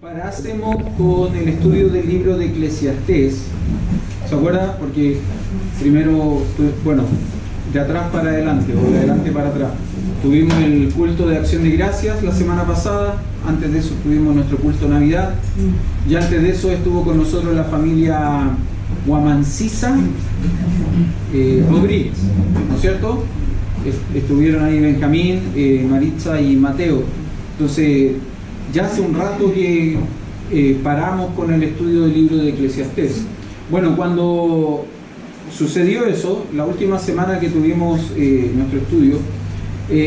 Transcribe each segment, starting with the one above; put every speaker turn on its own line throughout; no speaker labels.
Parásemos con el estudio del libro de Eclesiastés. ¿Se acuerda? Porque primero, bueno, de atrás para adelante o de adelante para atrás. Tuvimos el culto de acción de gracias la semana pasada. Antes de eso tuvimos nuestro culto de Navidad. Y antes de eso estuvo con nosotros la familia Huamancisa Rodríguez, ¿no es cierto? Estuvieron ahí Benjamín, Maritza y Mateo. Entonces, ya hace un rato que paramos con el estudio del libro de Eclesiastés. Bueno, cuando sucedió eso, la última semana que tuvimos nuestro estudio,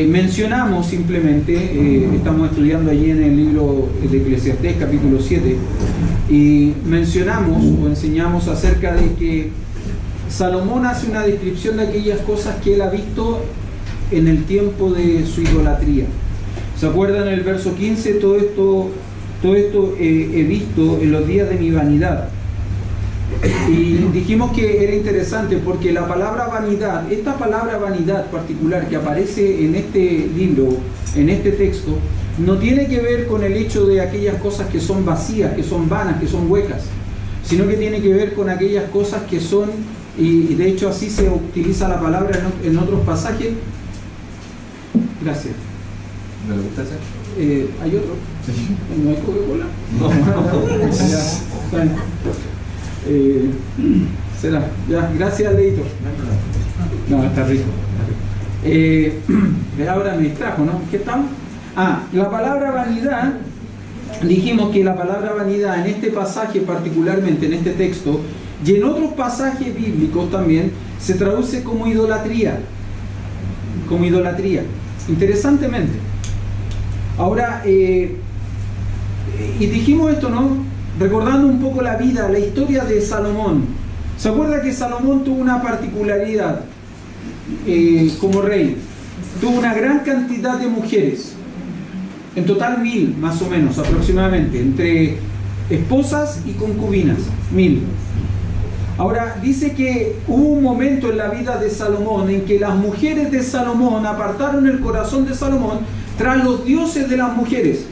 mencionamos simplemente, estamos estudiando allí en el libro de Eclesiastés, capítulo 7, y mencionamos o enseñamos acerca de que Salomón hace una descripción de aquellas cosas que él ha visto en el tiempo de su idolatría. ¿Se acuerdan en el verso 15? Todo esto he visto en los días de mi vanidad. Y dijimos que era interesante porque la palabra vanidad, esta palabra vanidad particular que aparece en este libro, en este texto, no tiene que ver con el hecho de aquellas cosas que son vacías, que son vanas, que son huecas, sino que tiene que ver con aquellas cosas que son, y de hecho así se utiliza la palabra en otros pasajes. Gracias.
¿Me lo gusta hacer?
¿Hay otro?
Sí.
¿No hay Coca-Cola? Será. Ya, gracias, Leito. No, está rico. Ahora me distrajo, ¿no? ¿Qué tal? La palabra vanidad, dijimos que la palabra vanidad en este pasaje particularmente, en este texto, y en otros pasajes bíblicos también, se traduce como idolatría. Como idolatría. Interesantemente. Ahora, y dijimos esto, ¿no? Recordando un poco la vida, la historia de Salomón. ¿Se acuerda que Salomón tuvo una particularidad como rey? Tuvo una gran cantidad de mujeres. En total 1000, más o menos, aproximadamente, entre esposas y concubinas, 1000. Ahora, dice que hubo un momento en la vida de Salomón en que las mujeres de Salomón apartaron el corazón de Salomón tras los dioses de las mujeres.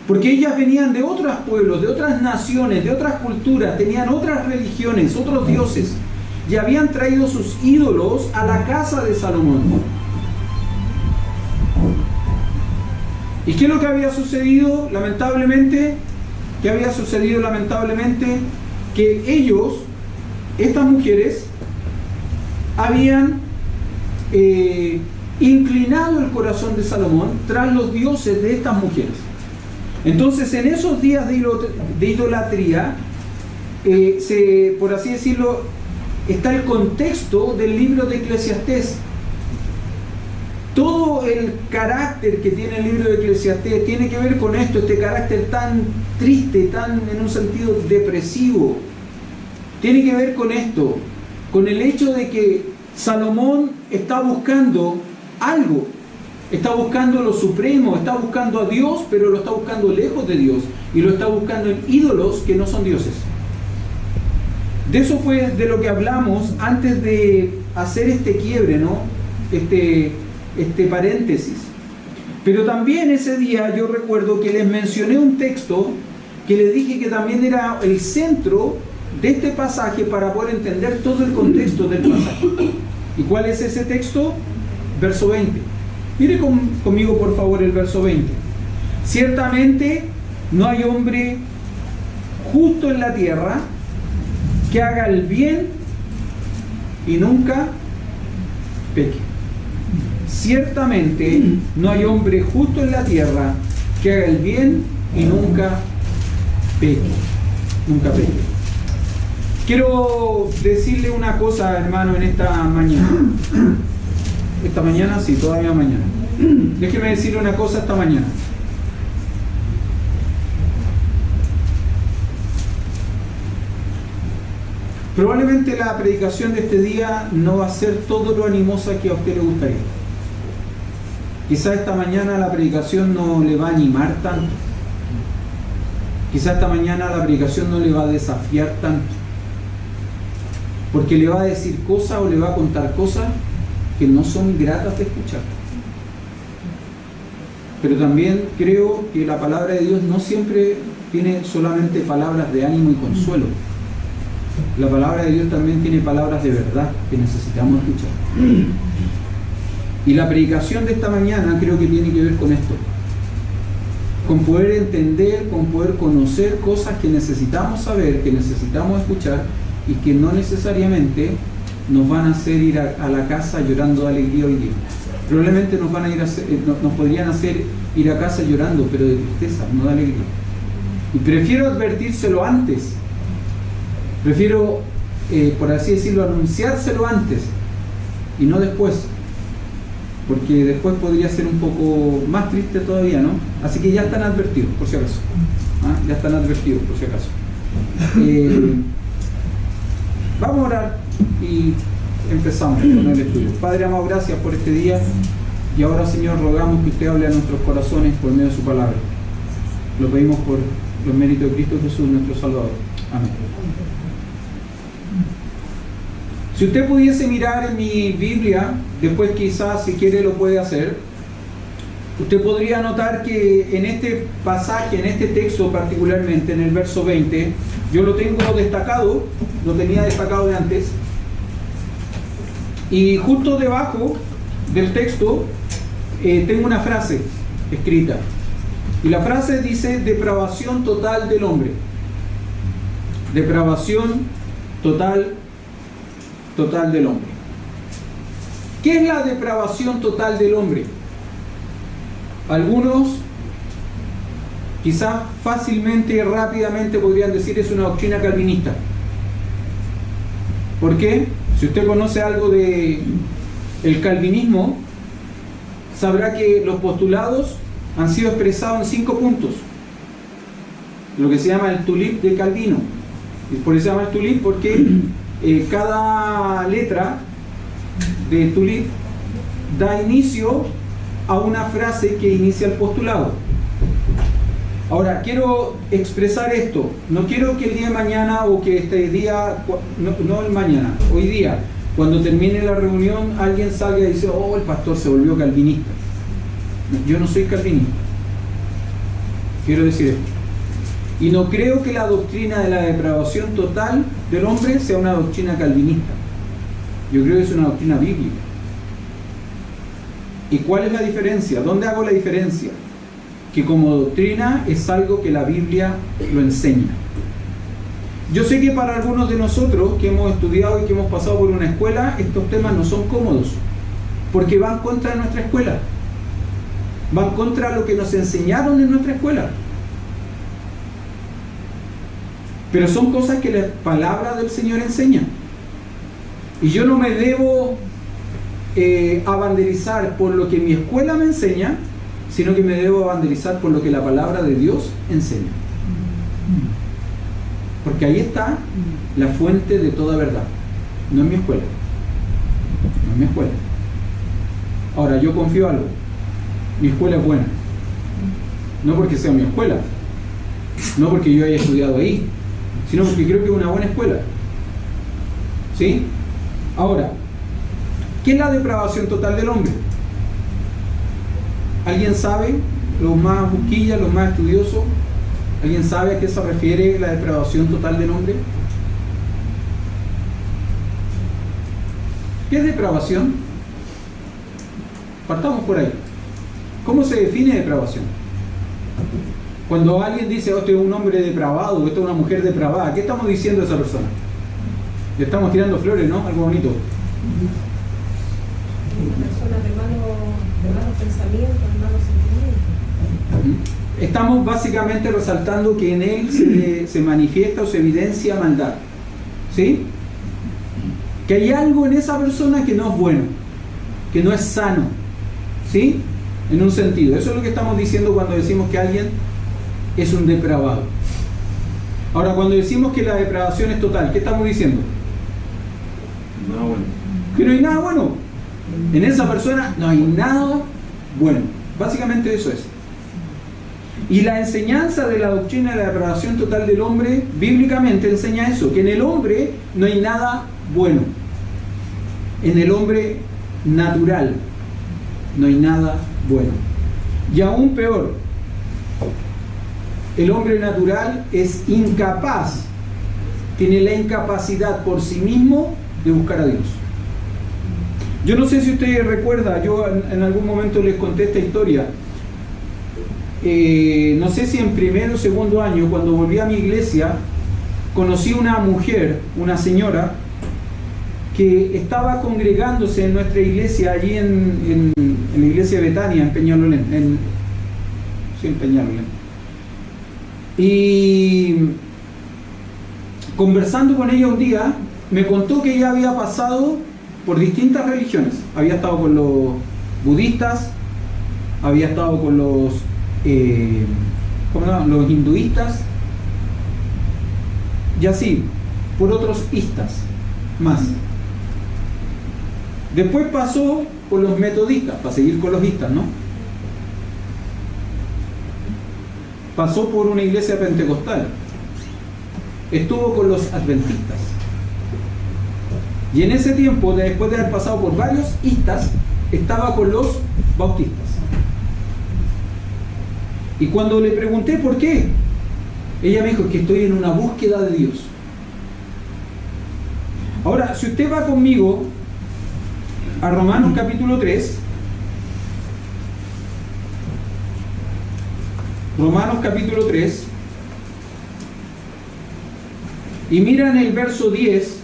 Porque ellas venían de otros pueblos, de otras naciones, de otras culturas, tenían otras religiones, otros dioses, y habían traído sus ídolos a la casa de Salomón. ¿Y qué es lo que había sucedido? Lamentablemente, que ellos, estas mujeres, habían inclinado el corazón de Salomón tras los dioses de estas mujeres. Entonces, en esos días de idolatría, por así decirlo, está el contexto del libro de Eclesiastés. Todo el carácter que tiene el libro de Eclesiastés tiene que ver con esto, este carácter tan triste, tan en un sentido depresivo. Tiene que ver con esto, con el hecho de que Salomón está buscando algo. Está buscando lo supremo, está buscando a Dios, pero lo está buscando lejos de Dios. Y lo está buscando en ídolos que no son dioses. De eso fue de lo que hablamos antes de hacer este quiebre, ¿no? Este paréntesis. Pero también ese día yo recuerdo que les mencioné un texto que les dije que también era el centro de este pasaje para poder entender todo el contexto del pasaje. ¿Y cuál es ese texto? Verso 20. Mire conmigo por favor el verso 20. Ciertamente no hay hombre justo en la tierra que haga el bien y nunca peque. Ciertamente no hay hombre justo en la tierra que haga el bien y nunca peque. Nunca peque. Quiero decirle una cosa, hermano, en esta mañana. Esta mañana, sí, todavía mañana. Déjeme decirle una cosa esta mañana. Probablemente la predicación de este día no va a ser todo lo animosa que a usted le gustaría. Quizá esta mañana la predicación no le va a animar tanto. Quizá esta mañana la predicación no le va a desafiar tanto. Porque le va a decir cosas o le va a contar cosas que no son gratas de escuchar. pero también creo que la palabra de Dios no siempre tiene solamente palabras de ánimo y consuelo. La palabra de Dios también tiene palabras de verdad que necesitamos escuchar. Y la predicación de esta mañana creo que tiene que ver con esto, con poder entender, con poder conocer cosas que necesitamos saber, que necesitamos escuchar y que no necesariamente nos van a hacer ir a la casa llorando de alegría hoy día. Probablemente nos podrían hacer ir a casa llorando, pero de tristeza, no de alegría. Y prefiero advertírselo antes, prefiero, por así decirlo, anunciárselo antes y no después, porque después podría ser un poco más triste todavía, ¿no? Así que ya están advertidos, por si acaso. Ya están advertidos, por si acaso. Vamos a orar y empezamos con el estudio. Padre amado, gracias por este día. Y ahora, Señor, rogamos que usted hable a nuestros corazones por medio de su palabra. Lo pedimos por los méritos de Cristo Jesús, nuestro Salvador. Amén. Si usted pudiese mirar en mi Biblia, después quizás si quiere lo puede hacer, usted podría notar que en este pasaje, en este texto particularmente, en el verso 20, yo lo tengo destacado, lo tenía destacado de antes, y justo debajo del texto tengo una frase escrita, y la frase dice: depravación total del hombre. Depravación total del hombre. ¿Qué es la depravación total del hombre? Algunos quizás fácilmente y rápidamente podrían decir es una doctrina calvinista. ¿Por qué? Si usted conoce algo de el calvinismo, sabrá que los postulados han sido expresados en 5 puntos, lo que se llama el tulip de Calvino. Y por eso se llama el tulip, porque cada letra de tulip da inicio a una frase que inicia el postulado. Ahora, quiero expresar esto. No quiero que el día de mañana, o que este día, no el mañana, hoy día, cuando termine la reunión, alguien salga y dice: oh, el pastor se volvió calvinista. Yo no soy calvinista. Quiero decir esto. Y no creo que la doctrina de la depravación total del hombre sea una doctrina calvinista. Yo creo que es una doctrina bíblica. ¿Y cuál es la diferencia? ¿Dónde hago la diferencia? Que como doctrina es algo que la Biblia lo enseña. Yo sé que para algunos de nosotros que hemos estudiado y que hemos pasado por una escuela, estos temas no son cómodos, porque van contra nuestra escuela, van contra lo que nos enseñaron en nuestra escuela. Pero son cosas que la palabra del Señor enseña. Y yo no me debo abanderizar por lo que mi escuela me enseña, sino que me debo abanderizar por lo que la palabra de Dios enseña. Porque ahí está la fuente de toda verdad. No en mi escuela. No en mi escuela. Ahora, yo confío algo. Mi escuela es buena. No porque sea mi escuela, no porque yo haya estudiado ahí, sino porque creo que es una buena escuela. ¿Sí? Ahora, ¿qué es la depravación total del hombre? ¿Alguien sabe? Los más busquillas, los más estudiosos, ¿alguien sabe a qué se refiere la depravación total del hombre? ¿Qué es depravación? Partamos por ahí. ¿Cómo se define depravación? Cuando alguien dice: oh, este es un hombre depravado, esta es una mujer depravada, ¿qué estamos diciendo a esa persona? Le estamos tirando flores, ¿no? Algo bonito.
Personas de malos pensamientos, de malos sentimientos.
Estamos básicamente resaltando que en él se manifiesta o se evidencia maldad. ¿Sí? Que hay algo en esa persona que no es bueno, que no es sano. ¿Sí? En un sentido. Eso es lo que estamos diciendo cuando decimos que alguien es un depravado. Ahora, cuando decimos que la depravación es total, ¿qué estamos diciendo?
Nada bueno.
Que no hay nada bueno. En esa persona no hay nada bueno. Básicamente eso es. Y la enseñanza de la doctrina de la depravación total del hombre, bíblicamente enseña eso, que en el hombre no hay nada bueno. En el hombre natural no hay nada bueno. Y aún peor, el hombre natural es incapaz, tiene la incapacidad por sí mismo de buscar a Dios. Yo no sé si usted recuerda, yo en algún momento les conté esta historia. No sé si en primero o segundo año, cuando volví a mi iglesia, conocí una mujer, una señora, que estaba congregándose en nuestra iglesia, allí en la iglesia de Betania, en Peñalolén. En Peñalolén. Y conversando con ella un día, me contó que ella había pasado por distintas religiones. Había estado con los budistas, había estado con los los hinduistas, y así, por otros istas más. Después pasó por los metodistas, para seguir con los istas, ¿no? Pasó por una iglesia pentecostal. Estuvo con los adventistas. Y en ese tiempo, después de haber pasado por varios istas, estaba con los bautistas. Y cuando le pregunté por qué, ella me dijo que estoy en una búsqueda de Dios. Ahora, si usted va conmigo a Romanos capítulo 3, Romanos capítulo 3, y mira en el verso 10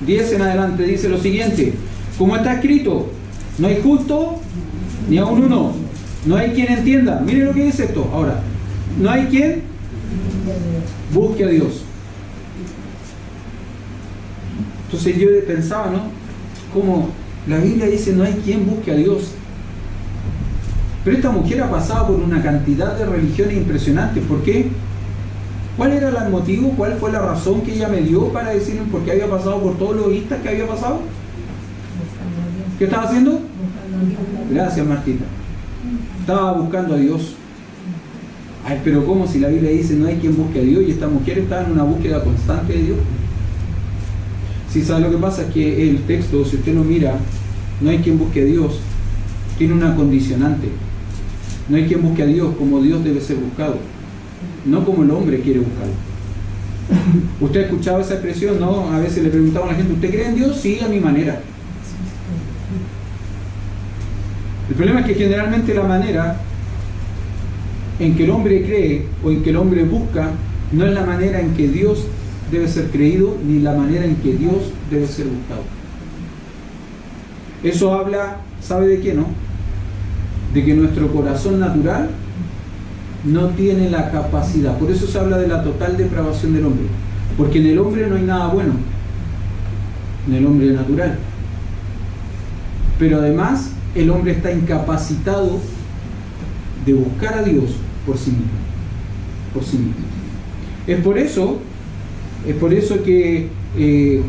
en adelante, dice lo siguiente: como está escrito, no hay justo ni aun uno, no hay quien entienda. Mire lo que dice esto ahora: no hay quien busque a Dios. Entonces yo pensaba, ¿no? Como la Biblia dice, no hay quien busque a Dios. Pero esta mujer ha pasado por una cantidad de religiones impresionantes. ¿Por qué? ¿Cuál era el motivo? ¿Cuál fue la razón que ella me dio para decirme por qué había pasado por todos los istas que había pasado? ¿Qué estaba haciendo? Gracias, Martita. Estaba buscando a Dios. Ay, pero ¿cómo si la Biblia dice no hay quien busque a Dios y esta mujer estaba en una búsqueda constante de Dios? Si sabe lo que pasa es que el texto, si usted lo mira, no hay quien busque a Dios, tiene una condicionante. No hay quien busque a Dios como Dios debe ser buscado, no como el hombre quiere buscarlo. ¿Usted ha escuchado esa expresión, no? A veces le preguntamos a la gente, ¿usted cree en Dios? Sí, a mi manera. El problema es que generalmente la manera en que el hombre cree o en que el hombre busca no es la manera en que Dios debe ser creído ni la manera en que Dios debe ser buscado. Eso habla, ¿sabe de qué, no? De que nuestro corazón natural no tiene la capacidad. Por eso se habla de la total depravación del hombre, porque en el hombre no hay nada bueno, en el hombre natural. Pero además el hombre está incapacitado de buscar a Dios por sí mismo, por sí mismo. Es por eso que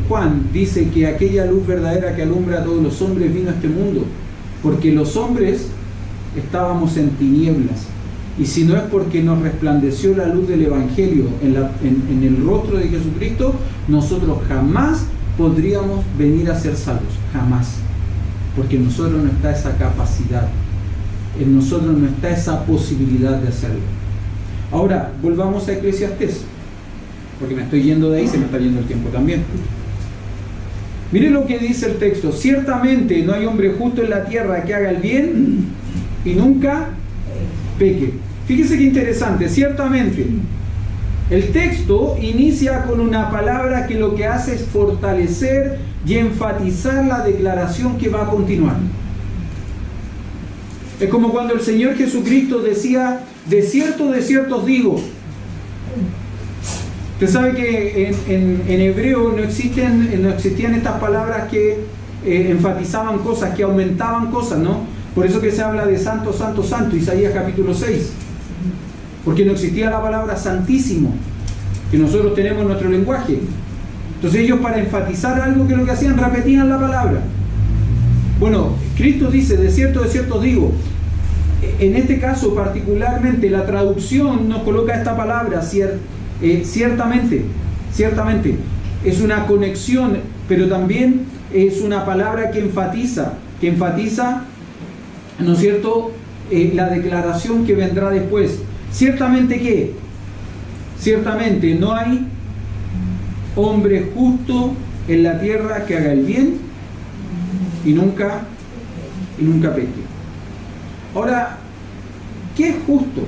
Juan dice que aquella luz verdadera que alumbra a todos los hombres vino a este mundo, porque los hombres estábamos en tinieblas, y si no es porque nos resplandeció la luz del Evangelio en el rostro de Jesucristo, nosotros jamás podríamos venir a ser salvos, jamás, porque en nosotros no está esa capacidad, en nosotros no está esa posibilidad de hacerlo. Ahora, volvamos a Eclesiastés, porque me estoy yendo de ahí, se me está yendo el tiempo también. Mire lo que dice el texto: ciertamente no hay hombre justo en la tierra que haga el bien y nunca peque. Fíjese qué interesante, ciertamente. El texto inicia con una palabra que lo que hace es fortalecer y enfatizar la declaración que va a continuar. Es como cuando el Señor Jesucristo decía: de cierto os digo. Usted sabe que en hebreo no existían estas palabras que enfatizaban cosas, que aumentaban cosas, ¿no? Por eso que se habla de santo, santo, santo, Isaías capítulo 6. Porque no existía la palabra santísimo, que nosotros tenemos en nuestro lenguaje. Entonces ellos, para enfatizar algo, que lo que hacían, repetían la palabra. Bueno, Cristo dice: de cierto os digo. En este caso particularmente la traducción nos coloca esta palabra, ciertamente, es una conexión, pero también es una palabra que enfatiza ¿no es cierto?, la declaración que vendrá después. Ciertamente que, ciertamente no hay hombre justo en la tierra que haga el bien y nunca peque. Ahora, ¿qué es justo?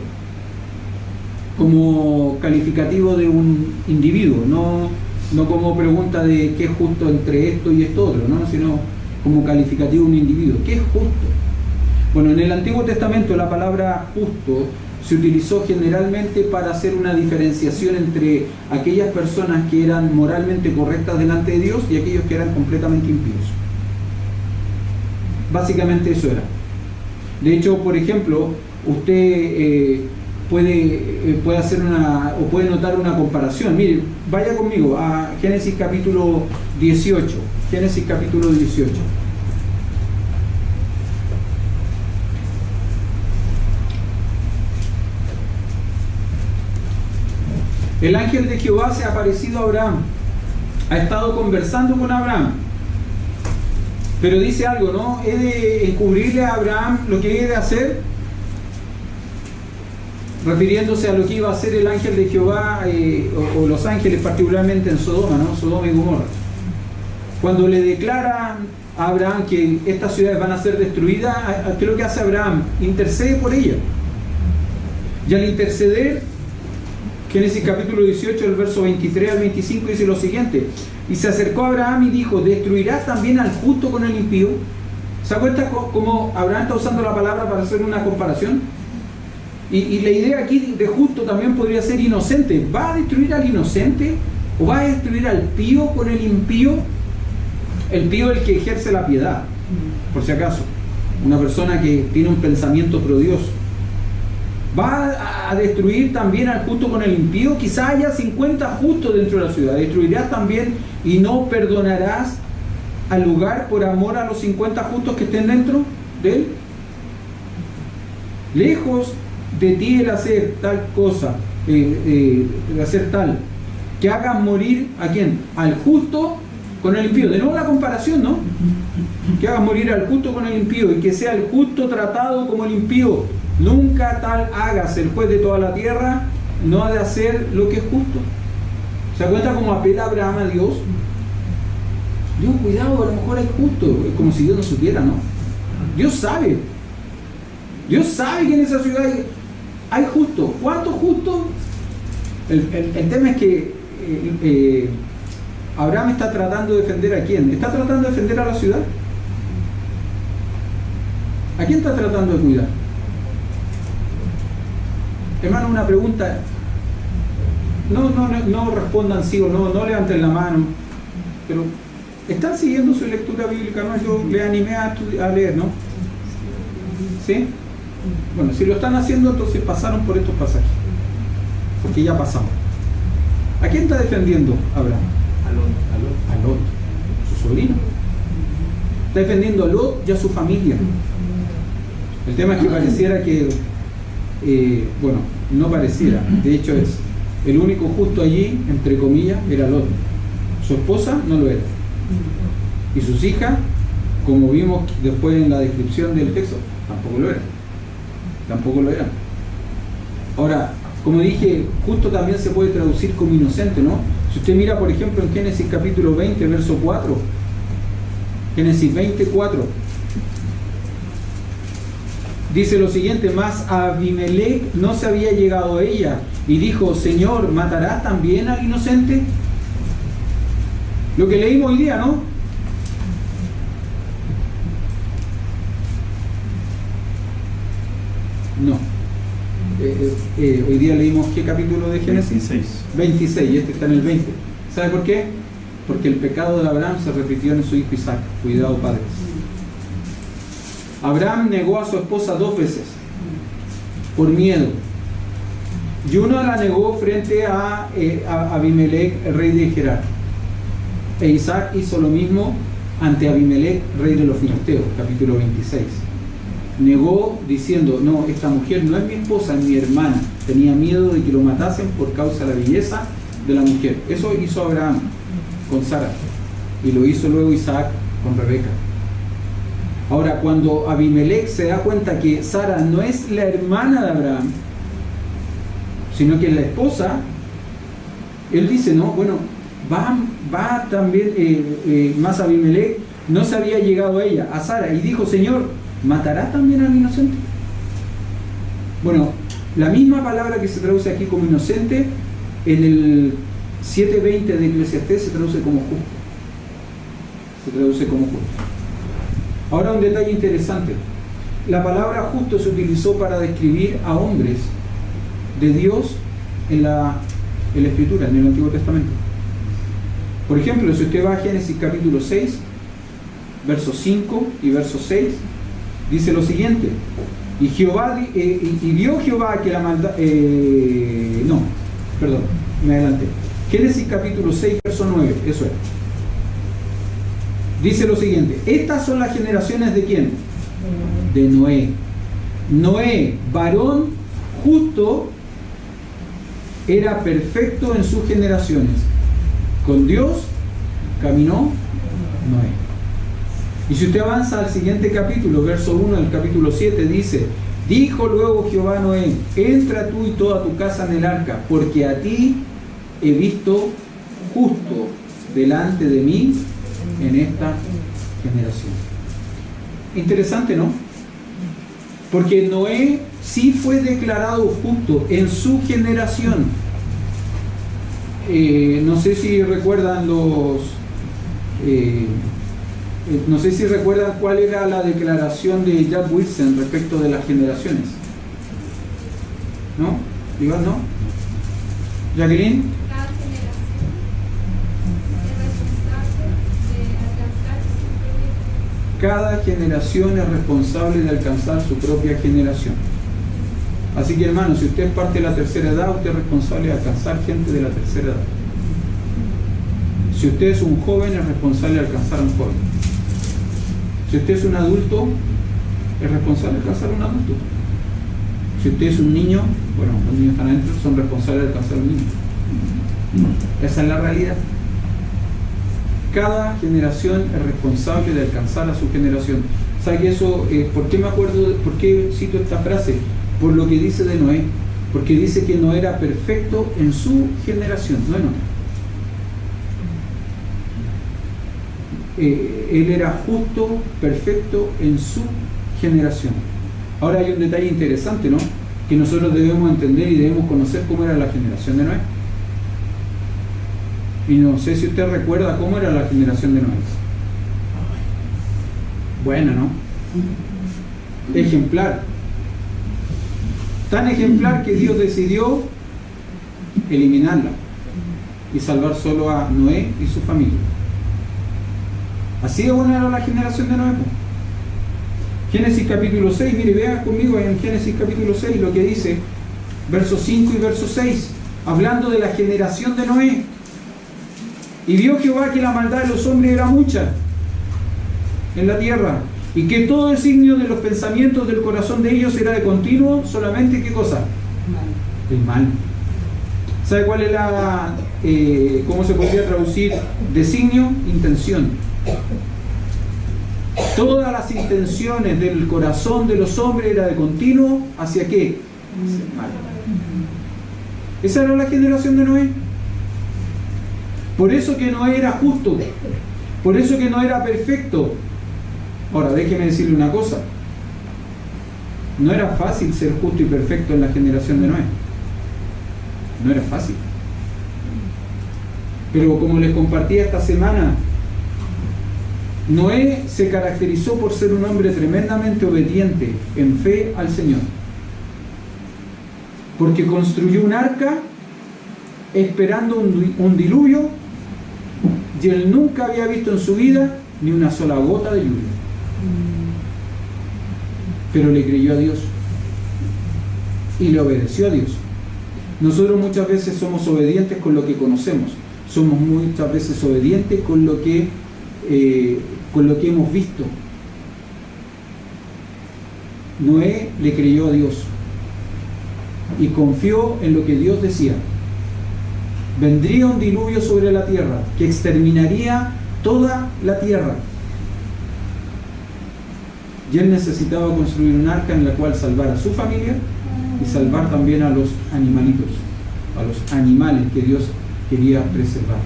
Como calificativo de un individuo, no como pregunta de qué es justo entre esto y esto otro, ¿no? Sino como calificativo de un individuo. ¿Qué es justo? Bueno, en el Antiguo Testamento la palabra justo se utilizó generalmente para hacer una diferenciación entre aquellas personas que eran moralmente correctas delante de Dios y aquellos que eran completamente impíos. Básicamente eso era. De hecho, por ejemplo, usted puede hacer o puede notar una comparación. Mire, vaya conmigo a Génesis capítulo 18. Génesis capítulo 18. El ángel de Jehová se ha aparecido a Abraham, ha estado conversando con Abraham, pero dice algo, ¿no? He de encubrirle a Abraham lo que he de hacer, refiriéndose a lo que iba a hacer el ángel de Jehová, o los ángeles particularmente en Sodoma, ¿no? Sodoma y Gomorra. Cuando le declara a Abraham que estas ciudades van a ser destruidas, ¿qué es lo que hace Abraham? Intercede por ellas. Y al interceder, Génesis capítulo 18, el verso 23 al 25 dice lo siguiente: y se acercó a Abraham y dijo, ¿destruirás también al justo con el impío? ¿Se acuerda cómo Abraham está usando la palabra para hacer una comparación? Y la idea aquí de justo también podría ser inocente. ¿Va a destruir al inocente? ¿O va a destruir al pío con el impío? El pío es el que ejerce la piedad, por si acaso. Una persona que tiene un pensamiento pro Dios. ¿Va a destruir también al justo con el impío? Quizá haya 50 justos dentro de la ciudad. ¿Destruirás también y no perdonarás al lugar por amor a los 50 justos que estén dentro de él? Lejos de ti el hacer tal cosa, el hacer tal, que hagas morir ¿a quién? Al justo con el impío. De nuevo la comparación, ¿no? Que hagas morir al justo con el impío y que sea el justo tratado como el impío. Nunca tal hagas. El juez de toda la tierra no ha de hacer lo que es justo. ¿Se da cuenta cómo apela Abraham a Dios? Dios, cuidado, a lo mejor hay justo. Es como si Dios no supiera, ¿no? Dios sabe. Dios sabe que en esa ciudad hay justos. ¿Cuántos justos? El tema es que Abraham está tratando de defender ¿a quién? ¿Está tratando de defender a la ciudad? ¿A quién está tratando de cuidar? Hermano, una pregunta. No respondan sí o no levanten la mano. Pero, ¿están siguiendo su lectura bíblica? ¿No? Yo le animé a leer, ¿no? ¿Sí? Bueno, si lo están haciendo, entonces pasaron por estos pasajes. Porque ya pasamos. ¿A quién está defendiendo Abraham? A Lot, su sobrino. Está defendiendo a Lot y a su familia. El tema es que pareciera que bueno, no pareciera, de hecho es el único justo allí, entre comillas, era Lot. Su esposa no lo era, y sus hijas, como vimos después en la descripción del texto, tampoco lo eran. Ahora, como dije, justo también se puede traducir como inocente, ¿no? Si usted mira, por ejemplo, en Génesis capítulo 20, verso 4, Génesis 24, dice lo siguiente: mas Abimelech no se había llegado a ella y dijo, Señor, ¿matarás también al inocente? Lo que leímos hoy día, ¿no? No. Hoy día leímos ¿qué capítulo de Génesis? 26, y este está en el 20. ¿Sabe por qué? Porque el pecado de Abraham se repitió en su hijo Isaac. Cuidado, padres. Abraham negó a su esposa 2 veces por miedo, y uno la negó frente a Abimelech, el rey de Gerar, e Isaac hizo lo mismo ante Abimelech, rey de los filisteos. Capítulo 26. Negó diciendo, no, esta mujer no es mi esposa, es mi hermana. Tenía miedo de que lo matasen por causa de la belleza de la mujer. Eso hizo Abraham con Sara, y lo hizo luego Isaac con Rebeca. Ahora, cuando Abimelech se da cuenta que Sara no es la hermana de Abraham, sino que es la esposa, él dice, no, bueno, va también, más Abimelech no se había llegado a ella, a Sara, y dijo, Señor, ¿matará también al inocente? Bueno, la misma palabra que se traduce aquí como inocente, en el 7:20 de Eclesiastés se traduce como justo. Se traduce como justo. Ahora un detalle interesante. La palabra justo se utilizó para describir a hombres de Dios en la Escritura, en el Antiguo Testamento. Por ejemplo, si usted va a Génesis capítulo 6, versos 5 y verso 6, dice lo siguiente: y vio Jehová que la maldad... me adelanté. Génesis capítulo 6, verso 9, eso es. Dice lo siguiente: estas son las generaciones de ¿quién? De Noé. Noé, varón justo, era perfecto en sus generaciones. Con Dios caminó Noé. Y si usted avanza al siguiente capítulo, verso 1 del capítulo 7, dice: dijo luego Jehová a Noé: entra tú y toda tu casa en el arca, porque a ti he visto justo delante de mí en esta generación. Interesante, ¿no? Porque Noé sí fue declarado justo en su generación. No sé si recuerdan no sé si recuerdan cuál era la declaración de Jack Wilson respecto de las generaciones. ¿No? Iván, ¿no? Jacqueline. Cada generación es responsable de alcanzar su propia generación. Así que, hermano, si usted es parte de la tercera edad, usted es responsable de alcanzar gente de la tercera edad. Si usted es un joven, es responsable de alcanzar a un joven. Si usted es un adulto, es responsable de alcanzar a un adulto. Si usted es un niño, bueno, los niños están adentro, son responsables de alcanzar a un niño. Esa es la realidad. Cada generación es responsable de alcanzar a su generación. ¿Sabe que eso? ¿Por qué me acuerdo? ¿Por qué cito esta frase? Por lo que dice de Noé. Porque dice que no era perfecto en su generación, no en otra. Él era justo, perfecto en su generación. Ahora hay un detalle interesante, ¿no? Que nosotros debemos entender y debemos conocer cómo era la generación de Noé. Y no sé si usted recuerda cómo era la generación de Noé. Buena, ¿no? Ejemplar. Tan ejemplar que Dios decidió eliminarla y salvar solo a Noé y su familia. Así de buena era la generación de Noé. Génesis capítulo 6, mire, vea conmigo en Génesis capítulo 6 lo que dice, versos 5 y verso 6, hablando de la generación de Noé. Y vio Jehová que la maldad de los hombres era mucha en la tierra, y que todo el signo de los pensamientos del corazón de ellos era de continuo, solamente, ¿qué cosa? El mal. ¿Sabe cuál es la, cómo se podría traducir designio? Intención. Todas las intenciones del corazón de los hombres era de continuo, ¿hacia qué? Hacia el mal. Esa era la generación de Noé. Por eso que Noé era justo, por eso que no era perfecto. Ahora, déjeme decirle una cosa: no era fácil ser justo y perfecto en la generación de Noé. No era fácil. Pero como les compartí esta semana, Noé se caracterizó por ser un hombre tremendamente obediente en fe al Señor, porque construyó un arca esperando un diluvio, y él nunca había visto en su vida ni una sola gota de lluvia, pero le creyó a Dios y le obedeció a Dios. Nosotros muchas veces somos obedientes con lo que conocemos, somos muchas veces obedientes con lo que hemos visto. Noé le creyó a Dios y confió en lo que Dios decía. Vendría un diluvio sobre la tierra que exterminaría toda la tierra. Y él necesitaba construir un arca en la cual salvar a su familia y salvar también a los animalitos, a los animales que Dios quería preservar.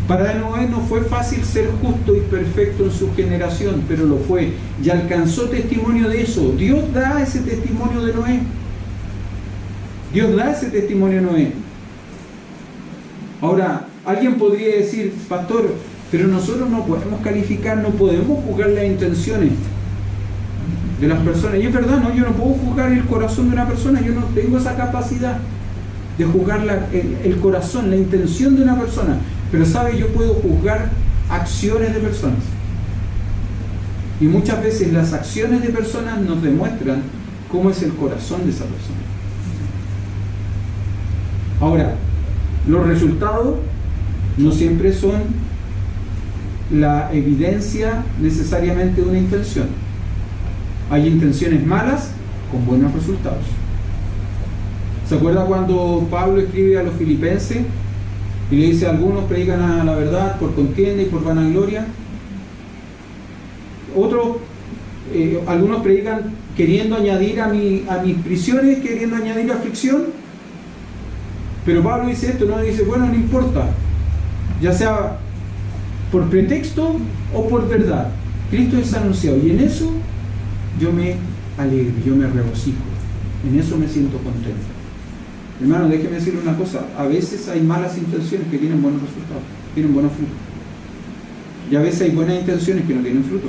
Para Noé no fue fácil ser justo y perfecto en su generación, pero lo fue y alcanzó testimonio de eso. Dios da ese testimonio de Noé. Dios da ese testimonio de Noé. Ahora, alguien podría decir, pastor, pero nosotros no podemos calificar, no podemos juzgar las intenciones de las personas. Y es verdad, no, yo no puedo juzgar el corazón de una persona, yo no tengo esa capacidad de juzgar el corazón, la intención de una persona. Pero sabe, yo puedo juzgar acciones de personas. Y muchas veces las acciones de personas nos demuestran cómo es el corazón de esa persona. Ahora, los resultados no siempre son la evidencia necesariamente de una intención. Hay intenciones malas con buenos resultados. ¿Se acuerda cuando Pablo escribe a los filipenses y le dice: algunos predican a la verdad por contienda y por vanagloria, otros, algunos predican queriendo añadir a mis prisiones, queriendo añadir aflicción? Pero Pablo dice esto, no dice, bueno, no importa, ya sea por pretexto o por verdad, Cristo es anunciado, y en eso yo me alegro, yo me regocijo, en eso me siento contento. Hermano, déjeme decirle una cosa, a veces hay malas intenciones que tienen buenos resultados, tienen buenos frutos, y a veces hay buenas intenciones que no tienen fruto.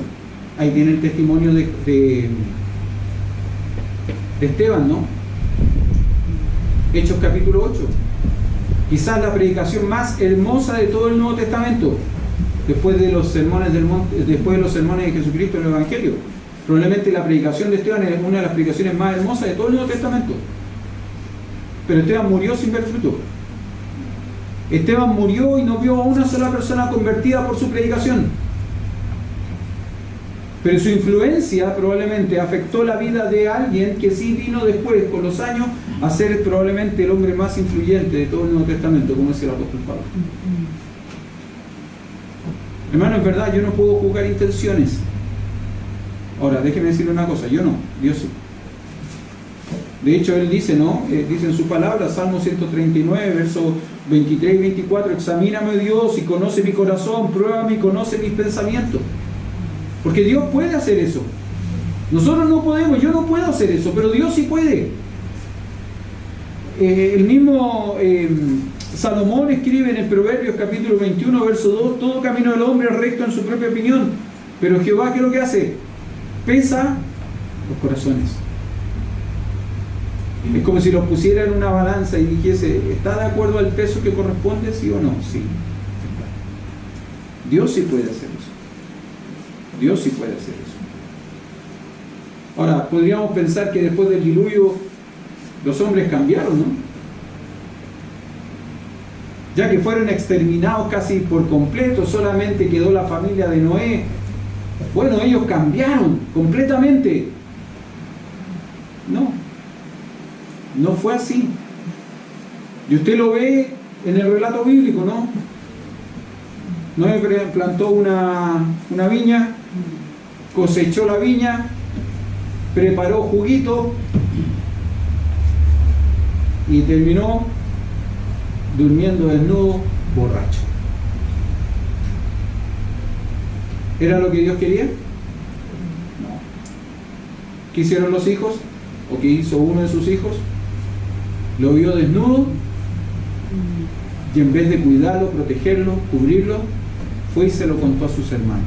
Ahí tiene el testimonio de Esteban, ¿no? Hechos capítulo 8. Quizás la predicación más hermosa de todo el Nuevo Testamento, después de los sermones del monte, después de los sermones de Jesucristo en el Evangelio. Probablemente la predicación de Esteban es una de las predicaciones más hermosas de todo el Nuevo Testamento. Pero Esteban murió sin ver fruto. Esteban murió y no vio a una sola persona convertida por su predicación. Pero su influencia probablemente afectó la vida de alguien que sí vino después, con los años, a ser probablemente el hombre más influyente de todo el Nuevo Testamento, como es el apóstol Pablo. Hermano, es verdad, yo no puedo juzgar intenciones. Ahora, déjeme decirle una cosa, yo no, Dios sí. De hecho, Él dice, ¿no? Dice en su palabra, Salmo 139, versos 23 y 24, examíname, Dios, y conoce mi corazón, pruébame y conoce mis pensamientos. Porque Dios puede hacer eso. Nosotros no podemos, yo no puedo hacer eso, pero Dios sí puede. El mismo Salomón escribe en el Proverbios capítulo 21, verso 2, todo camino del hombre es recto en su propia opinión, pero Jehová, ¿qué es lo que hace? Pesa los corazones. Es como si los pusiera en una balanza y dijese, ¿está de acuerdo al peso que corresponde? ¿Sí o no? Sí. Dios sí puede hacer eso. Dios sí puede hacer eso. Ahora, podríamos pensar que después del diluvio los hombres cambiaron, ¿no? Ya que fueron exterminados casi por completo, solamente quedó la familia de Noé. Bueno, ellos cambiaron completamente. No, no fue así. Y usted lo ve en el relato bíblico, ¿no? Noé plantó una viña, cosechó la viña, preparó juguito y terminó durmiendo desnudo, borracho. ¿Era lo que Dios quería? No. ¿Qué hicieron los hijos? ¿O qué hizo uno de sus hijos? Lo vio desnudo y en vez de cuidarlo, protegerlo, cubrirlo, fue y se lo contó a sus hermanos.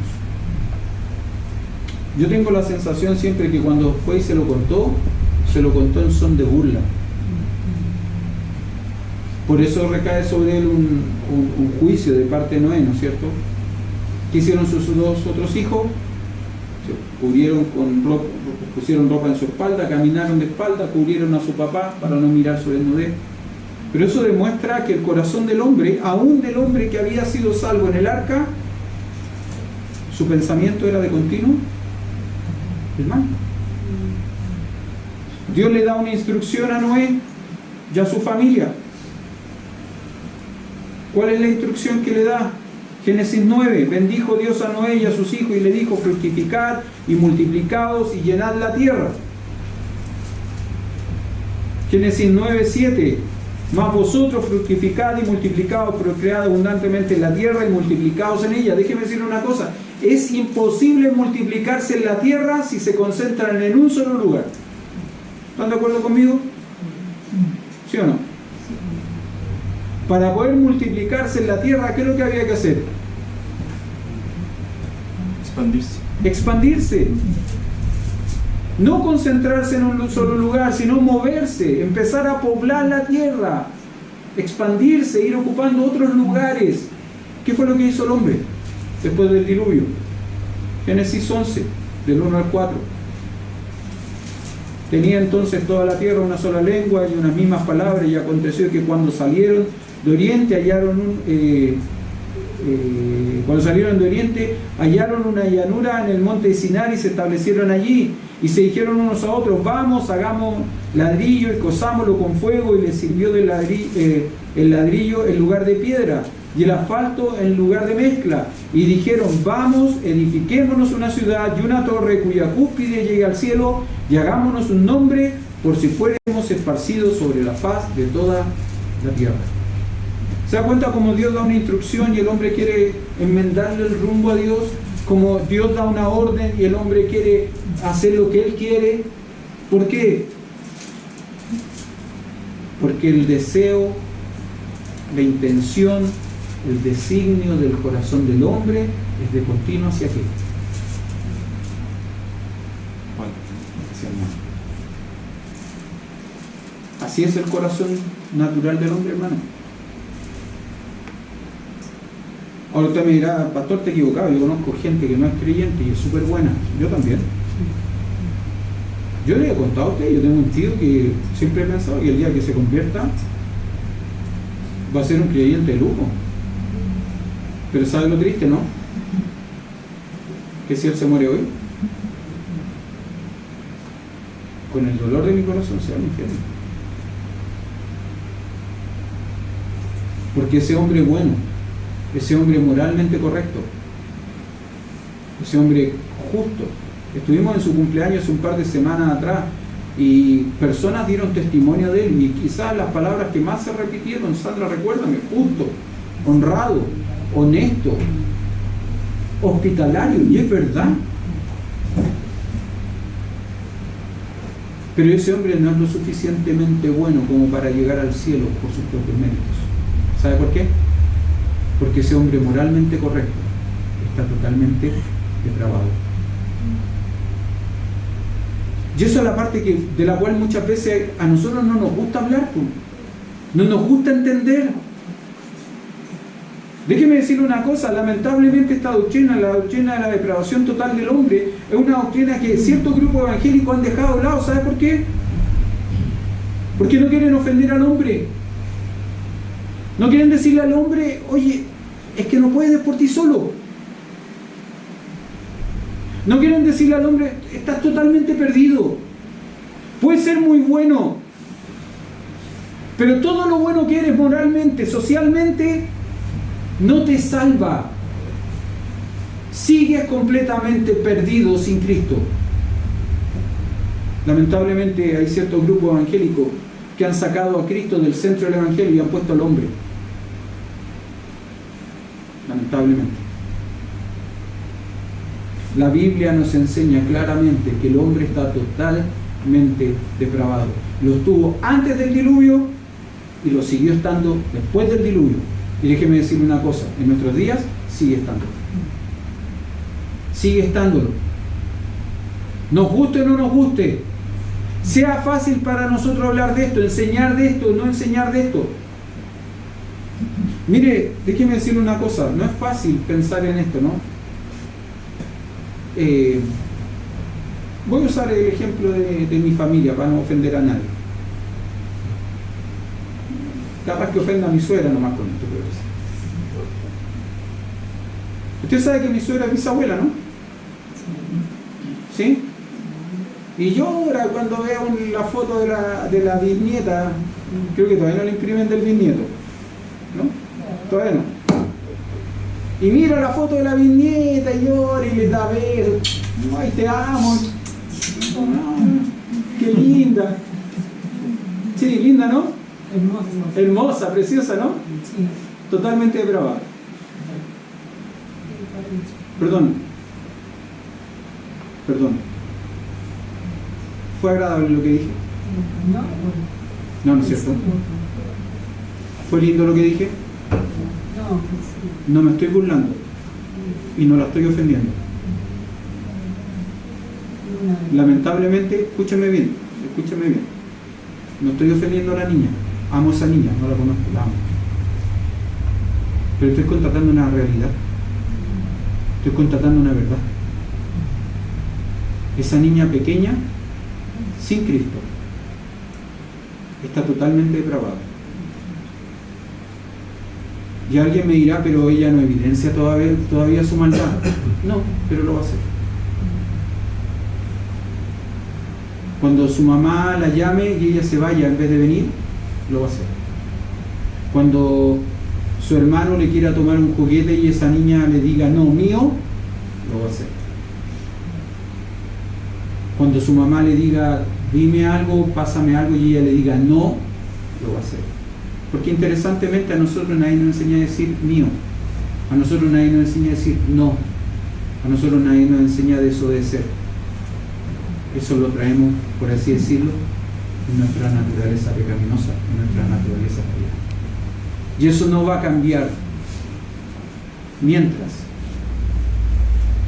Yo tengo la sensación siempre que cuando fue y se lo contó en son de burla. Por eso recae sobre él un juicio de parte de Noé, ¿no es cierto? ¿Qué hicieron sus dos otros hijos? Se cubrieron con ropa, pusieron ropa en su espalda, caminaron de espalda, cubrieron a su papá para no mirar su desnudez. Pero eso demuestra que el corazón del hombre, aún del hombre que había sido salvo en el arca, su pensamiento era de continuo el mal. Dios le da una instrucción a Noé y a su familia. ¿Cuál es la instrucción que le da? Génesis 9, bendijo Dios a Noé y a sus hijos y le dijo, fructificad y multiplicaos y llenad la tierra. Génesis 9, 7, mas vosotros fructificad y multiplicaos, procread abundantemente en la tierra y multiplicaos en ella. Déjeme decir una cosa, es imposible multiplicarse en la tierra si se concentran en un solo lugar. ¿Están de acuerdo conmigo? ¿Sí o no? Para poder multiplicarse en la tierra, ¿qué es lo que había que hacer?
Expandirse.
Expandirse. No concentrarse en un solo lugar, sino moverse, empezar a poblar la tierra, expandirse, ir ocupando otros lugares. ¿Qué fue lo que hizo el hombre después del diluvio? Génesis 11, del 1 al 4. Tenía entonces toda la tierra una sola lengua y unas mismas palabras, y aconteció que cuando salieron de oriente hallaron una llanura en el monte de Sinar y se establecieron allí y se dijeron unos a otros, vamos, hagamos ladrillo y cosámoslo con fuego, y les sirvió el ladrillo en lugar de piedra y el asfalto en lugar de mezcla, y dijeron, vamos, edifiquémonos una ciudad y una torre cuya cúspide llegue al cielo, y hagámonos un nombre por si fuéramos esparcidos sobre la faz de toda la tierra. ¿Se da cuenta cómo Dios da una instrucción y el hombre quiere enmendarle el rumbo a Dios? Como Dios da una orden y el hombre quiere hacer lo que Él quiere. ¿Por qué? Porque el deseo, la intención, el designio del corazón del hombre es de continuo hacia qué? Hacia el mal. Así es el corazón natural del hombre, hermano. Ahora usted me dirá, pastor, te he equivocado, yo conozco gente que no es creyente y es súper buena. Yo también. Yo le he contado a usted, yo tengo un tío que siempre he pensado que el día que se convierta va a ser un creyente de lujo. Pero ¿sabe lo triste, no? Que si él se muere hoy, con el dolor de mi corazón se va al infierno. Porque ese hombre bueno, ese hombre moralmente correcto, ese hombre justo, estuvimos en su cumpleaños un par de semanas atrás y personas dieron testimonio de él, y quizás las palabras que más se repitieron, Sandra, recuérdame, justo, honrado, honesto, hospitalario, y es verdad. Pero ese hombre no es lo suficientemente bueno como para llegar al cielo por sus propios méritos. ¿Sabe por qué? Porque ese hombre moralmente correcto está totalmente depravado. Y eso es la parte de la cual muchas veces a nosotros no nos gusta hablar, no nos gusta entender. Déjeme decirle una cosa, lamentablemente esta doctrina, la doctrina de la depravación total del hombre, es una doctrina que ciertos grupos evangélicos han dejado de lado. ¿Sabe por qué? Porque no quieren ofender al hombre. No quieren decirle al hombre, oye, es que no puedes por ti solo. No quieren decirle al hombre, estás totalmente perdido. Puedes ser muy bueno, pero todo lo bueno que eres moralmente, socialmente, no te salva. Sigues completamente perdido sin Cristo. Lamentablemente hay ciertos grupos evangélicos que han sacado a Cristo del centro del evangelio y han puesto al hombre. Lamentablemente. La Biblia nos enseña claramente que el hombre está totalmente depravado. Lo estuvo antes del diluvio y lo siguió estando después del diluvio. Y déjeme decirle una cosa, en nuestros días sigue estando. Sigue estándolo. Nos guste o no nos guste, sea fácil para nosotros hablar de esto, enseñar de esto, no enseñar de esto. Mire, déjeme decirle una cosa, no es fácil pensar en esto, ¿no? Voy a usar el ejemplo de mi familia para no ofender a nadie. Capaz que ofenda a mi suegra nomás con esto, pero usted sabe que mi suegra es bisabuela, ¿no? ¿Sí? Y yo ahora cuando veo la foto de la bisnieta, creo que todavía no le imprimen del bisnieto, ¿no? Todavía no. Y mira la foto de la bisnieta y llora y le da besos. Ay, te amo. Qué linda. Sí, linda, ¿no?
Hermoso.
Hermosa, preciosa, ¿no?
Sí.
Totalmente depravada. Perdón. ¿Fue agradable lo que dije?
No,
No es cierto. ¿Fue lindo lo que dije?
sí.
No me estoy burlando y no la estoy ofendiendo. Lamentablemente, escúchame bien. No estoy ofendiendo a la niña. Amo a esa niña, no la conozco, la amo. Pero estoy constatando una realidad. Estoy constatando una verdad. Esa niña pequeña, sin Cristo, está totalmente depravada. Y alguien me dirá, pero ella no evidencia todavía su maldad. No, pero lo va a hacer. Cuando su mamá la llame y ella se vaya en vez de venir, lo va a hacer. Cuando su hermano le quiera tomar un juguete y esa niña le diga, no, mío, lo va a hacer. Cuando su mamá le diga, dime algo, pásame algo, y ella le diga, no, lo va a hacer. Porque interesantemente a nosotros nadie nos enseña a decir mío. A nosotros nadie nos enseña a decir no. A nosotros nadie nos enseña a desobedecer. Eso lo traemos, por así decirlo, en nuestra naturaleza pecaminosa, en nuestra naturaleza caída. Y eso no va a cambiar mientras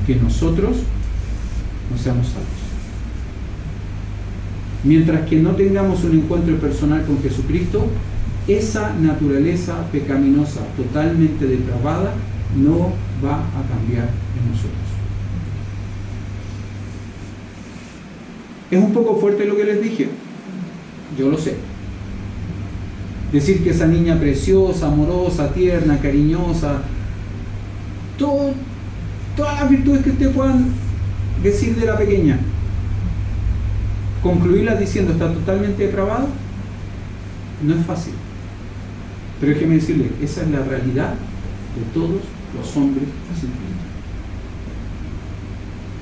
que nosotros no seamos salvos. Mientras que no tengamos un encuentro personal con Jesucristo, esa naturaleza pecaminosa totalmente depravada no va a cambiar en nosotros. Es un poco fuerte lo que les dije, yo lo sé. Decir que esa niña preciosa, amorosa, tierna, cariñosa, todas las virtudes que ustedes puedan decir de la pequeña, concluirlas diciendo está totalmente depravada, no es fácil. Pero déjeme decirle, esa es la realidad de todos los hombres sin Cristo.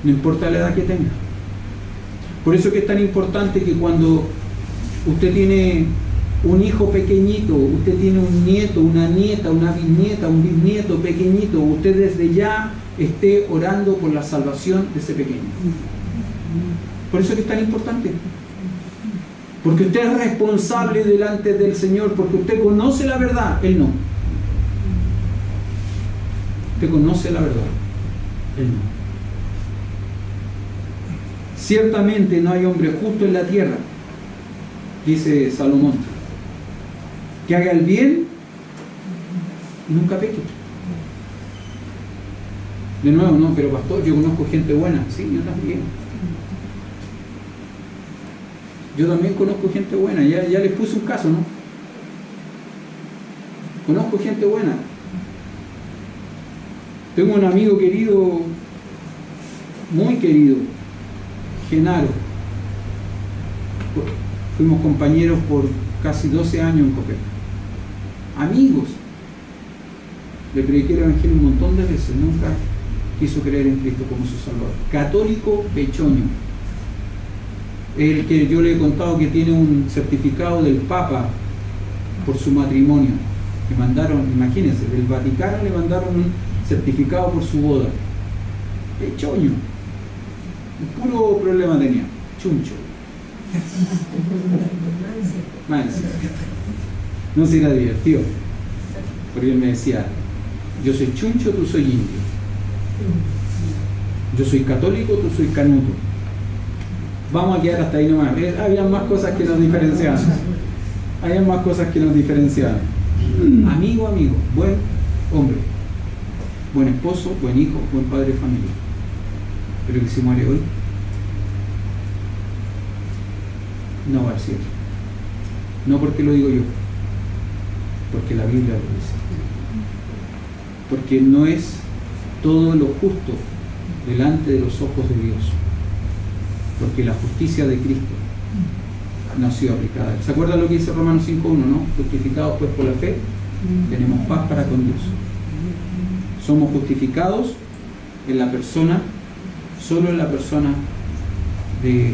No importa la edad que tenga. Por eso que es tan importante que cuando usted tiene un hijo pequeñito, usted tiene un nieto, una nieta, una bisnieta, un bisnieto pequeñito, usted desde ya esté orando por la salvación de ese pequeño. Por eso que es tan importante. Porque usted es responsable delante del Señor, porque usted conoce la verdad, Él no. Usted conoce la verdad, Él no. Ciertamente no hay hombre justo en la tierra, dice Salomón, que haga el bien y nunca peque. De nuevo, no, pero pastor, yo conozco gente buena. Sí, yo también. Yo también conozco gente buena, ya les puse un caso, ¿no? Conozco gente buena. Tengo un amigo querido, muy querido, Genaro. Fuimos compañeros por casi 12 años en Copec. Amigos. Le prediqué el evangelio un montón de veces, nunca quiso creer en Cristo como su Salvador. Católico pechoño. El que yo le he contado que tiene un certificado del Papa por su matrimonio. Le mandaron, imagínense, del Vaticano le mandaron un certificado por su boda. Pechoño. Un puro problema tenía. Chuncho. Manso. No se era divertido. Porque él me decía, yo soy chuncho, tú soy indio. Yo soy católico, tú soy canuto. Vamos a quedar hasta ahí nomás. Había más cosas que nos diferenciaban. Había más cosas que nos diferenciaban. Amigo, buen hombre, buen esposo, buen hijo, buen padre de familia. Pero que se muere hoy, no va al cielo. No porque lo digo yo, porque la Biblia lo dice. Porque no es todo lo justo delante de los ojos de Dios. Porque la justicia de Cristo no ha sido aplicada. ¿Se acuerdan lo que dice Romanos 5.1, no? Justificados pues por la fe, tenemos paz para con Dios. Somos justificados en la persona, solo en la persona de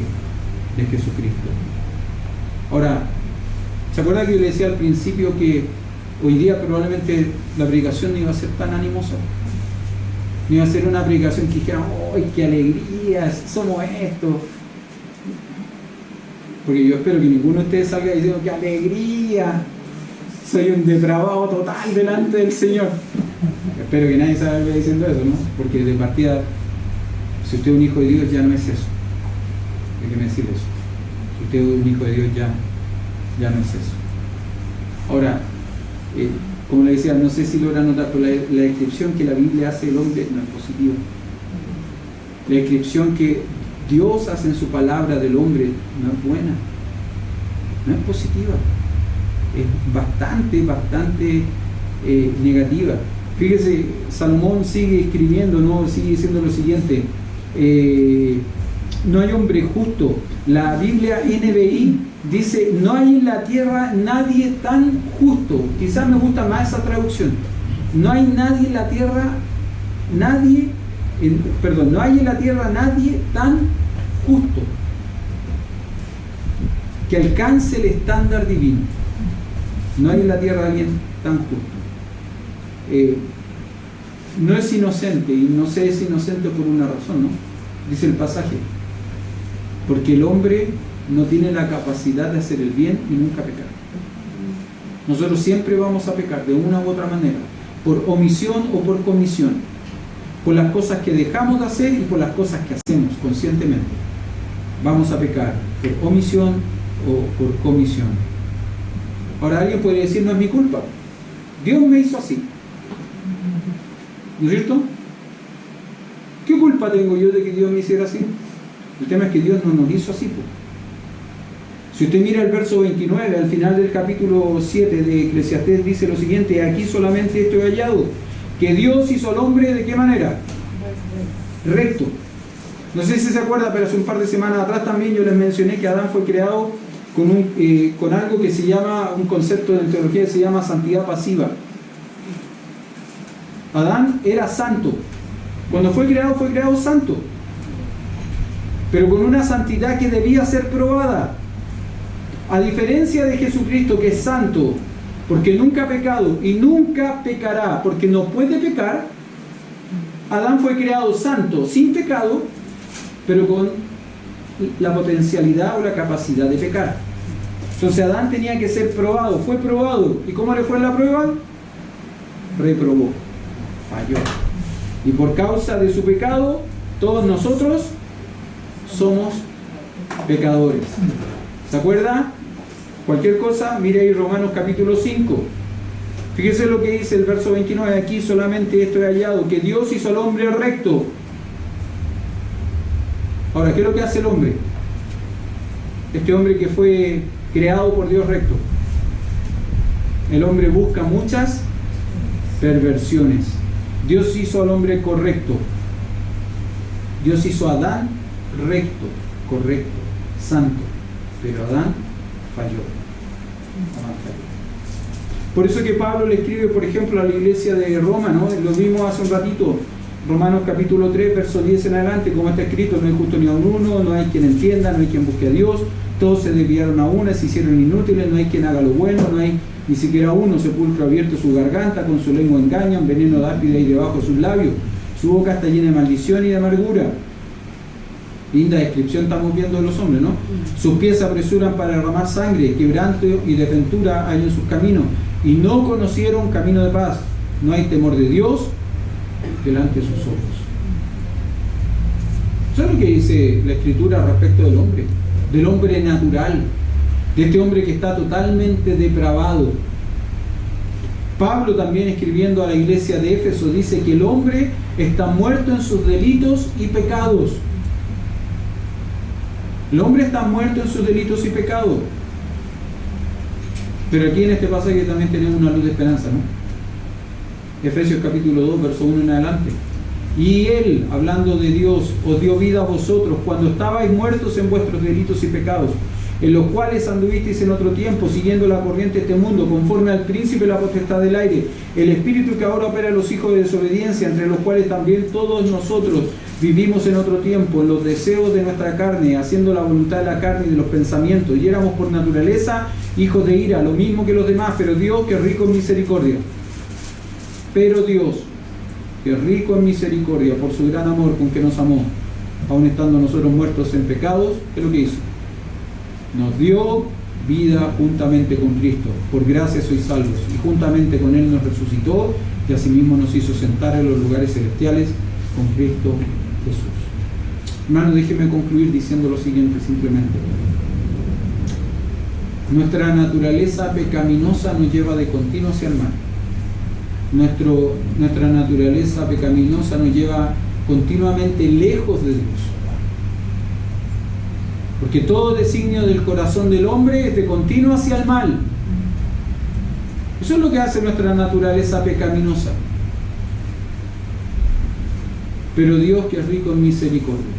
Jesucristo. Ahora, ¿se acuerda que yo le decía al principio que hoy día probablemente la predicación no iba a ser tan animosa? No iba a ser una predicación que dijera, ¡ay, qué alegría! Somos esto. Porque yo espero que ninguno de ustedes salga diciendo, ¡qué alegría! Soy un depravado total delante del Señor. Espero que nadie salga diciendo eso, ¿no? Porque de partida, si usted es un hijo de Dios, ya no es eso. Déjeme decir eso. Si usted es un hijo de Dios, ya no es eso. Ahora, como le decía, no sé si logra notar, pero la descripción que la Biblia hace del hombre no es positiva. La descripción que Dios hace en su palabra del hombre no es buena, no es positiva, es bastante negativa. Fíjese, Salomón sigue escribiendo, ¿no? Sigue diciendo lo siguiente, no hay hombre justo. La Biblia NBI dice, no hay en la tierra nadie tan justo. Quizás me gusta más esa traducción. No hay nadie en la tierra, no hay en la tierra nadie tan justo que alcance el estándar divino. No hay en la tierra alguien tan justo. No es inocente, y no se es inocente por una razón, ¿no? Dice el pasaje, porque el hombre no tiene la capacidad de hacer el bien y nunca pecar. Nosotros siempre vamos a pecar de una u otra manera, por omisión o por comisión, por las cosas que dejamos de hacer y por las cosas que hacemos conscientemente. Vamos a pecar por omisión o por comisión. Ahora alguien podría decir, no es mi culpa, Dios me hizo así, ¿no es cierto? ¿Qué culpa tengo yo de que Dios me hiciera así? El tema es que Dios no nos hizo así, pues. Si usted mira el verso 29, al final del capítulo 7 de Eclesiastés, dice lo siguiente: aquí solamente esto he hallado, que Dios hizo al hombre, ¿de qué manera? Recto. No sé si se acuerda, pero hace un par de semanas atrás también yo les mencioné que Adán fue creado con algo que se llama, un concepto de teología que se llama santidad pasiva. Adán era santo. Cuando fue creado santo, pero con una santidad que debía ser probada. A diferencia de Jesucristo, que es santo, porque nunca ha pecado y nunca pecará, porque no puede pecar, Adán fue creado santo, sin pecado, pero con la potencialidad o la capacidad de pecar. Entonces Adán tenía que ser probado, fue probado. ¿Y cómo le fue en la prueba? Reprobó, falló. Y por causa de su pecado, todos nosotros somos pecadores. ¿Se acuerda? Cualquier cosa, mire ahí Romanos capítulo 5. Fíjese lo que dice el verso 29. Aquí solamente esto he hallado, que Dios hizo al hombre recto. Ahora, ¿qué es lo que hace el hombre? Este hombre que fue creado por Dios recto. El hombre busca muchas perversiones. Dios hizo al hombre correcto. Dios hizo a Adán recto, correcto, santo. Pero Adán falló. Por eso que Pablo le escribe, por ejemplo, a la iglesia de Roma, ¿no? Lo vimos hace un ratito, Romanos capítulo 3, verso 10 en adelante, como está escrito: no hay justo ni a uno, no hay quien entienda, no hay quien busque a Dios, todos se desviaron a una, se hicieron inútiles, no hay quien haga lo bueno, no hay ni siquiera uno. Sepulcro abierto su garganta, con su lengua engañan, veneno de áspide ahí debajo de sus labios, su boca está llena de maldición y de amargura. Linda descripción estamos viendo de los hombres, ¿no? Sus pies se apresuran para derramar sangre, quebranto y desventura hay en sus caminos, y no conocieron camino de paz. No hay temor de Dios delante de sus ojos. ¿Saben lo que dice la Escritura respecto del hombre natural, de este hombre que está totalmente depravado? Pablo, también escribiendo a la iglesia de Éfeso, dice que el hombre está muerto en sus delitos y pecados. El hombre está muerto en sus delitos y pecados. Pero aquí en este pasaje también tenemos una luz de esperanza, ¿no? Efesios capítulo 2, verso 1 en adelante. Y Él, hablando de Dios, os dio vida a vosotros cuando estabais muertos en vuestros delitos y pecados, en los cuales anduvisteis en otro tiempo, siguiendo la corriente de este mundo, conforme al príncipe de la potestad del aire, el espíritu que ahora opera en los hijos de desobediencia, entre los cuales también todos nosotros vivimos en otro tiempo, en los deseos de nuestra carne, haciendo la voluntad de la carne y de los pensamientos, y éramos por naturaleza hijos de ira, lo mismo que los demás, pero Dios, que es rico en misericordia, pero Dios, que es rico en misericordia, por su gran amor con que nos amó, aun estando nosotros muertos en pecados, ¿qué es lo que hizo? Nos dio vida juntamente con Cristo, por gracia sois salvos, y juntamente con Él nos resucitó, y asimismo nos hizo sentar en los lugares celestiales con Cristo Jesús. Hermanos, déjenme concluir diciendo lo siguiente simplemente. Nuestra naturaleza pecaminosa nos lleva de continuo hacia el mal. Nuestra naturaleza pecaminosa nos lleva continuamente lejos de Dios. Porque todo designio del corazón del hombre es de continuo hacia el mal. Eso es lo que hace nuestra naturaleza pecaminosa. Pero Dios, que es rico en misericordia,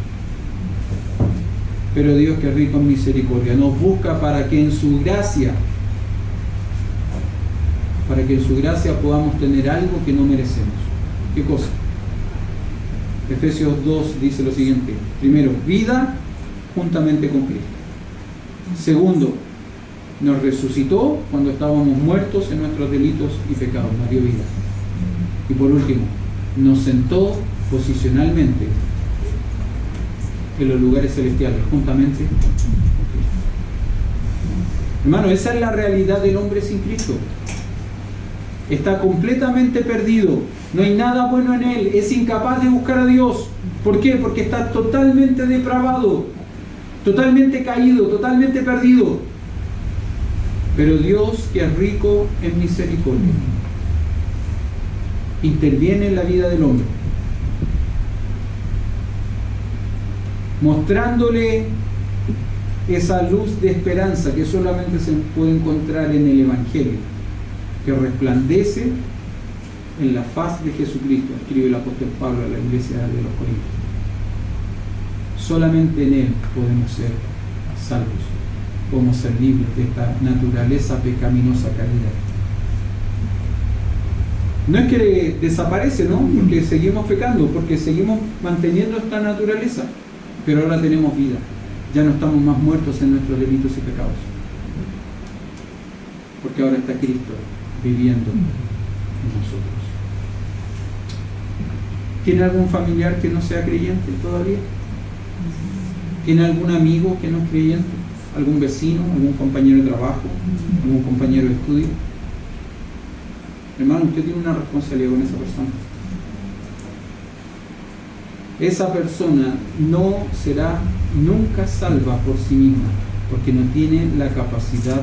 nos busca para que en su gracia podamos tener algo que no merecemos. ¿Qué cosa? Efesios 2 dice lo siguiente: primero, vida juntamente con Cristo. Segundo, nos resucitó cuando estábamos muertos en nuestros delitos y pecados, nos dio vida. Y por último, nos sentó posicionalmente en los lugares celestiales juntamente con Cristo. Hermano, esa es la realidad del hombre sin Cristo. Está completamente perdido, no hay nada bueno en él, es incapaz de buscar a Dios. ¿Por qué? Porque está totalmente depravado, totalmente caído, totalmente perdido. Pero Dios, que es rico en misericordia, interviene en la vida del hombre, mostrándole esa luz de esperanza que solamente se puede encontrar en el Evangelio, que resplandece en la faz de Jesucristo, escribe el apóstol Pablo a la iglesia de los Corintios. Solamente en Él podemos ser salvos, podemos ser libres de esta naturaleza pecaminosa caída. No es que desaparece, ¿no? Porque seguimos pecando, porque seguimos manteniendo esta naturaleza, pero ahora tenemos vida. Ya no estamos más muertos en nuestros delitos y pecados, porque ahora está Cristo viviendo en nosotros. ¿Tiene algún familiar que no sea creyente todavía? ¿Tiene algún amigo que no es creyente? ¿Algún vecino? ¿Algún compañero de trabajo? ¿Algún compañero de estudio? Hermano, usted tiene una responsabilidad con esa persona. Esa persona no será nunca salva por sí misma, porque no tiene la capacidad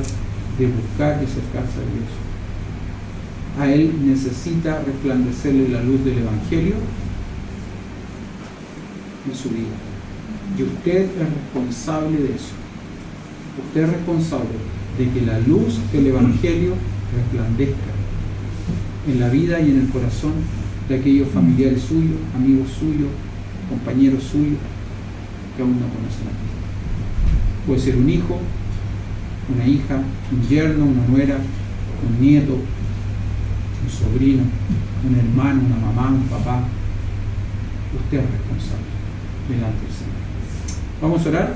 de buscar y acercarse a Dios. A él necesita resplandecerle la luz del Evangelio en su vida. Y usted es responsable de eso. Usted es responsable de que la luz del Evangelio resplandezca en la vida y en el corazón de aquellos familiares suyos, amigos suyos, compañeros suyos que aún no conocen a Cristo. Puede ser un hijo, una hija, un yerno, una nuera, un nieto, un sobrino, un hermano, una mamá, un papá. Usted es responsable delante del Señor. Vamos a orar.